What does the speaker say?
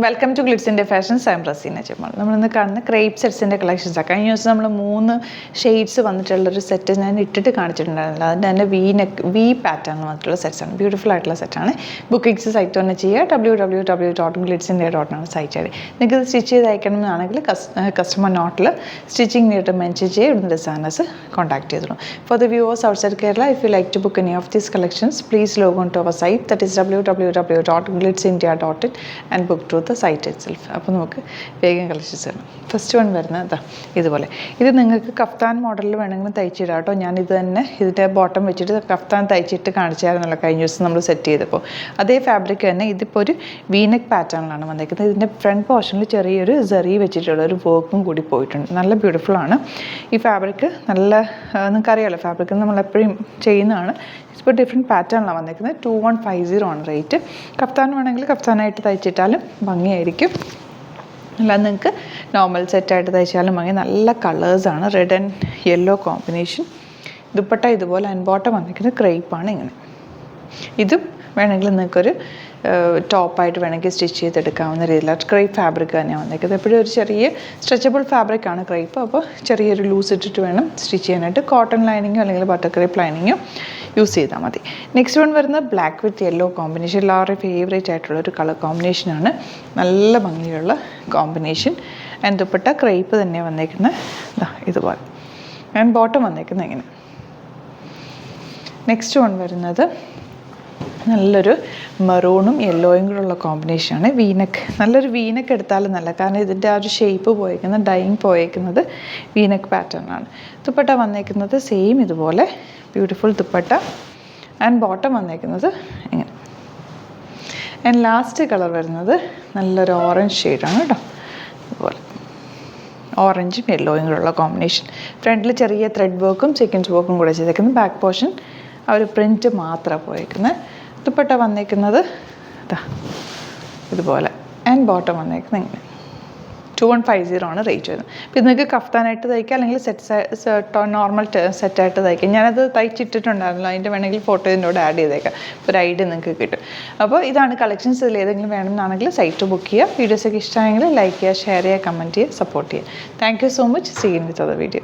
Welcome to ഗ്ലിറ്റ്സിൻ്റെ fashions. I am Razeena Jamal. നമ്മളിന്ന് കാണുന്ന ക്രേപ്പ് സെറ്റ്സിൻ്റെ കളക്ഷൻസാണ്. കഴിഞ്ഞ ദിവസം നമ്മൾ 3 ഷെയ്ഡ്സ് വന്നിട്ടുള്ളൊരു സെറ്റ് ഞാൻ ഇട്ടിട്ട് കാണിച്ചിട്ടുണ്ടായിരുന്നില്ല. അതിൻ്റെ തന്നെ വി പാറ്റേൺ വന്നിട്ടുള്ള സെറ്റ്സാണ്. ബ്യൂട്ടിഫുൾ ആയിട്ടുള്ള സെറ്റാണ്. ബുക്കിങ്സ് സൈറ്റ് തന്നെ ചെയ്യുക. www.glitsindia.in സൈറ്റ് ആയി നിങ്ങൾക്ക് ഇത് സ്റ്റിച്ച് ചെയ്ത് അയക്കണമെന്നാണെങ്കിൽ കസ്റ്റമർ നോട്ടിൽ സ്റ്റിച്ചിങ് നേരിട്ട് മെൻഷൻ ചെയ്യുക. ഇവിടുന്ന് ഡിസൈനേഴ്സ് കോൺടാക്ട് ചെയ്തിടും. For the viewers outside Kerala, if you like to book any of these collections, please log on to our site, that is www.glitsindia.in and book to the site itself. അപ്പോൾ നമുക്ക് വേഗം collections തരണം. First one വരുന്നത് ഇതുപോലെ. ഇത് നിങ്ങൾക്ക് kaftan മോഡലിൽ വേണമെങ്കിൽ തയ്ച്ചിടാം കേട്ടോ. ഞാനിത് തന്നെ ഇതിൻ്റെ ബോട്ടം വെച്ചിട്ട് കഫ്താൻ തയ്ച്ചിട്ട് കാണിച്ചായിരുന്നല്ലോ കഴിഞ്ഞ ദിവസം നമ്മൾ സെറ്റ് ചെയ്തപ്പോൾ. അതേ ഫാബ്രിക് തന്നെ ഇതിപ്പോൾ ഒരു വീനെക്ക് പാറ്റേണിലാണ് വന്നിരിക്കുന്നത്. ഇതിൻ്റെ ഫ്രണ്ട് പോർഷനിൽ ചെറിയൊരു സെറി വെച്ചിട്ടുള്ള ഒരു വർക്കും കൂടി പോയിട്ടുണ്ട്. നല്ല ബ്യൂട്ടിഫുൾ ആണ് ഈ ഫാബ്രിക്. നല്ല നിങ്ങൾക്കറിയാമല്ലോ ഫാബ്രിക് നമ്മളെപ്പോഴും ചെയ്യുന്നതാണ്. ഇപ്പോൾ ഡിഫറെൻറ്റ് പാറ്റേണിലാണ് വന്നിരിക്കുന്നത്. 2150 ആണ് റേറ്റ്. കഫ്താൻ വേണമെങ്കിൽ കഫ്താനായിട്ട് തയ്ച്ചിട്ടാലും ഭംഗിയായിരിക്കും. അല്ലാതെ നിങ്ങൾക്ക് നോർമൽ സെറ്റായിട്ട് തയ്ച്ചാലും ഭംഗി. നല്ല കളേഴ്സാണ്, red and yellow combination. Dupatta ഇതുപോലെ അൻബോട്ടം വന്നിരിക്കുന്നത് ക്രേപ്പാണ് ഇങ്ങനെ. ഇതും വേണമെങ്കിൽ നിങ്ങൾക്കൊരു ടോപ്പായിട്ട് വേണമെങ്കിൽ സ്റ്റിച്ച് ചെയ്തെടുക്കാവുന്ന രീതിയിലാണ്. ക്രേപ്പ് ഫാബ്രിക് തന്നെയാണ് വന്നിരിക്കുന്നത്. എപ്പോഴും ഒരു ചെറിയ സ്ട്രെച്ചബിൾ ഫാബ്രിക്കാണ് ക്രേപ്പ്. അപ്പോൾ ചെറിയൊരു ലൂസ് ഇട്ടിട്ട് വേണം സ്റ്റിച്ച് ചെയ്യാനായിട്ട്. കോട്ടൺ ലൈനിങ്ങോ അല്ലെങ്കിൽ ബട്ടർ ക്രേപ്പ് ലൈനിങ്ങോ യൂസ് ചെയ്താൽ മതി. നെക്സ്റ്റ് വൺ വരുന്നത് ബ്ലാക്ക് വിത്ത് യെല്ലോ കോമ്പിനേഷൻ. എല്ലാവരുടെയും ഫേവറേറ്റ് ആയിട്ടുള്ള ഒരു കളർ കോമ്പിനേഷനാണ്. നല്ല ഭംഗിയുള്ള കോമ്പിനേഷൻ. ആൻഡ് ദുപ്പട്ട ക്രേപ്പ് തന്നെ വന്നേക്കുന്നത് ഇതുപോലെ. ആൻഡ് ബോട്ടം വന്നേക്കുന്നത് ഇങ്ങനെ. നെക്സ്റ്റ് വൺ വരുന്നത് നല്ലൊരു മെറൂണും യെല്ലോയും കൂടെയുള്ള കോമ്പിനേഷനാണ്. വീനക്ക്, നല്ലൊരു വീനക്ക് എടുത്താലും നല്ല. കാരണം ഇതിൻ്റെ ആ ഒരു ഷേപ്പ് പോയേക്കുന്നത്, ഡൈയിങ് പോയേക്കുന്നത് വീനക്ക് പാറ്റേണാണ്. ദുപ്പട്ട വന്നേക്കുന്നത് സെയിം ഇതുപോലെ ബ്യൂട്ടിഫുൾ ദുപ്പട്ട. ആൻഡ് ബോട്ടം വന്നേക്കുന്നത് ഇങ്ങനെ. ആൻഡ് ലാസ്റ്റ് കളർ വരുന്നത് നല്ലൊരു ഓറഞ്ച് ഷെയ്ഡാണ് കേട്ടോ. ഇതുപോലെ ഓറഞ്ചും യെല്ലോയും കൂടെയുള്ള കോമ്പിനേഷൻ. ഫ്രണ്ടിൽ ചെറിയ ത്രെഡ് വർക്കും സീക്വൻസ് വർക്കും കൂടെ ചെയ്തേക്കുന്നത്. ബാക്ക് പോർഷൻ ആ ഒരു പ്രിൻറ്റ് മാത്രമാണ് പോയേക്കുന്നത്. ദുപ്പട്ട വന്നേക്കുന്നത് ഇതുപോലെ. ആൻഡ് ബോട്ടം വന്നേക്കുന്നത് ഇങ്ങനെ. 2150 ആണ് റേറ്റ് വരുന്നത്. അപ്പോൾ ഇത് നിങ്ങൾക്ക് കഫ്താനായിട്ട് തയ്ക്കാം, അല്ലെങ്കിൽ നോർമൽ സെറ്റായിട്ട് തയ്ക്കാം. ഞാനത് തയ്ച്ചിട്ടിട്ടുണ്ടായിരുന്നല്ലോ, അതിൻ്റെ വേണമെങ്കിൽ ഫോട്ടോ ഇതിനോട് ആഡ് ചെയ്തേക്കാം. ഒരു ഐഡിയ നിങ്ങൾക്ക് കിട്ടും. അപ്പോൾ ഇതാണ് കളക്ഷൻസ്. ഇതിൽ ഏതെങ്കിലും വേണമെന്നാണെങ്കിൽ സൈറ്റ് ബുക്ക് ചെയ്യുക. വീഡിയോസൊക്കെ ഇഷ്ടമായെങ്കിൽ ലൈക്ക് ചെയ്യുക, ഷെയർ ചെയ്യുക, കമൻറ്റ് ചെയ്യുക, സപ്പോർട്ട് ചെയ്യുക. Thank you so much. See you with other video.